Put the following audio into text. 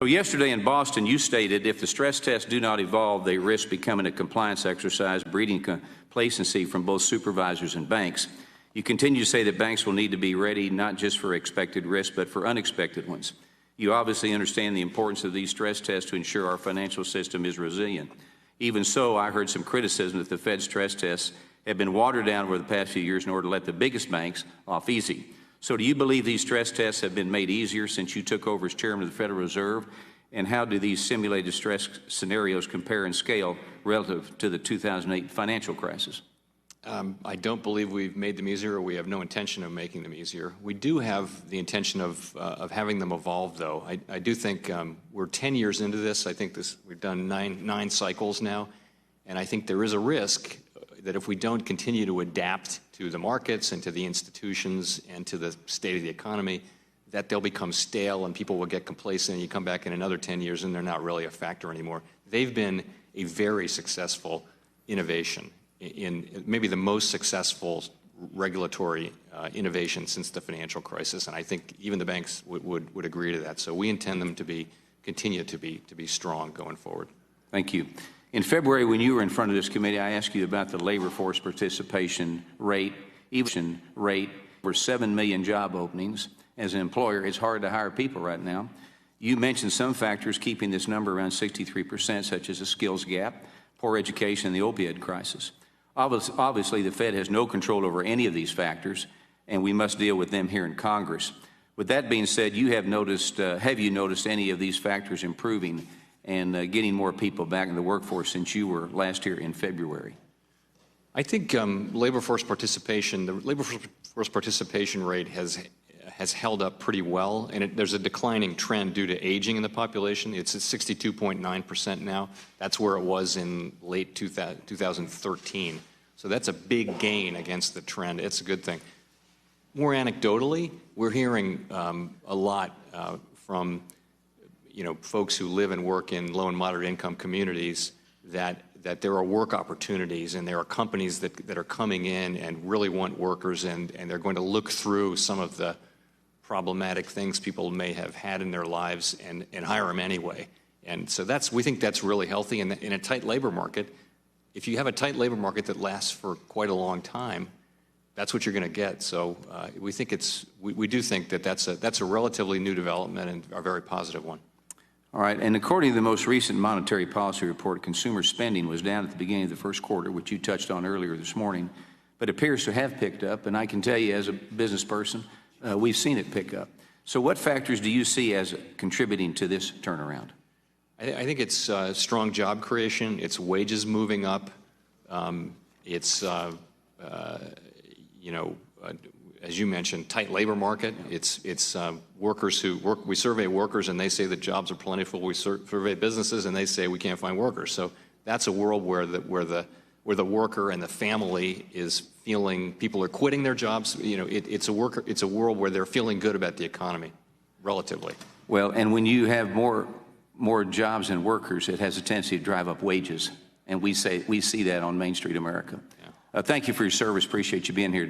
So yesterday in Boston, you stated if the stress tests do not evolve, they risk becoming a compliance exercise, breeding complacency from both supervisors and banks. You continue to say that banks will need to be ready not just for expected risks, but for unexpected ones. You obviously understand the importance of these stress tests to ensure our financial system is resilient. Even so, I heard some criticism that the Fed stress tests have been watered down over the past few years in order to let the biggest banks off easy. So do you believe these stress tests have been made easier since you took over as chairman of the Federal Reserve? And how do these simulated stress scenarios compare in scale relative to the 2008 financial crisis? I don't believe we've made them easier. We have no intention of making them easier. We do have the intention of having them evolve, though. I do think we're 10 years into this. I think we've done nine cycles now, and I think there is a risk that if we don't continue to adapt to the markets and to the institutions and to the state of the economy, that they'll become stale and people will get complacent, and you come back in another 10 years and they're not really a factor anymore. They've been a very successful innovation, in maybe the most successful regulatory innovation since the financial crisis, and I think even the banks would agree to that. So we intend them to continue to be strong going forward. Thank you. In February, when you were in front of this committee, I asked you about the labor force participation rate. Even rate over 7 million job openings. As an employer, it's hard to hire people right now. You mentioned some factors keeping this number around 63%, such as a skills gap, poor education, and the opioid crisis. Obviously, the Fed has no control over any of these factors, and we must deal with them here in Congress. With that being said, have you noticed any of these factors improving and getting more people back in the workforce since you were last here in February? I think labor force participation, the labor force participation rate has held up pretty well, and there's a declining trend due to aging in the population. It's at 62.9% now. That's where it was in late 2013. So that's a big gain against the trend. It's a good thing. More anecdotally, we're hearing a lot from folks who live and work in low and moderate income communities that there are work opportunities, and there are companies that are coming in and really want workers, and they're going to look through some of the problematic things people may have had in their lives and hire them anyway. And so we think that's really healthy. And in a tight labor market, if you have a tight labor market that lasts for quite a long time, that's what you're going to get. So we do think that that's a relatively new development and a very positive one. All right, and according to the most recent monetary policy report, consumer spending was down at the beginning of the first quarter, which you touched on earlier this morning, but appears to have picked up. And I can tell you as a business person, we've seen it pick up. So what factors do you see as contributing to this turnaround? I think it's strong job creation. It's wages moving up. It's, as you mentioned, tight labor market. It's workers who work. We survey workers and they say that jobs are plentiful. We survey businesses and they say we can't find workers. So that's a world where the worker and the family is feeling people are quitting their jobs. It's a world where they're feeling good about the economy, relatively. Well, and when you have more jobs and workers, it has a tendency to drive up wages, and we see that on Main Street America. Yeah. Thank you for your service. Appreciate you being here,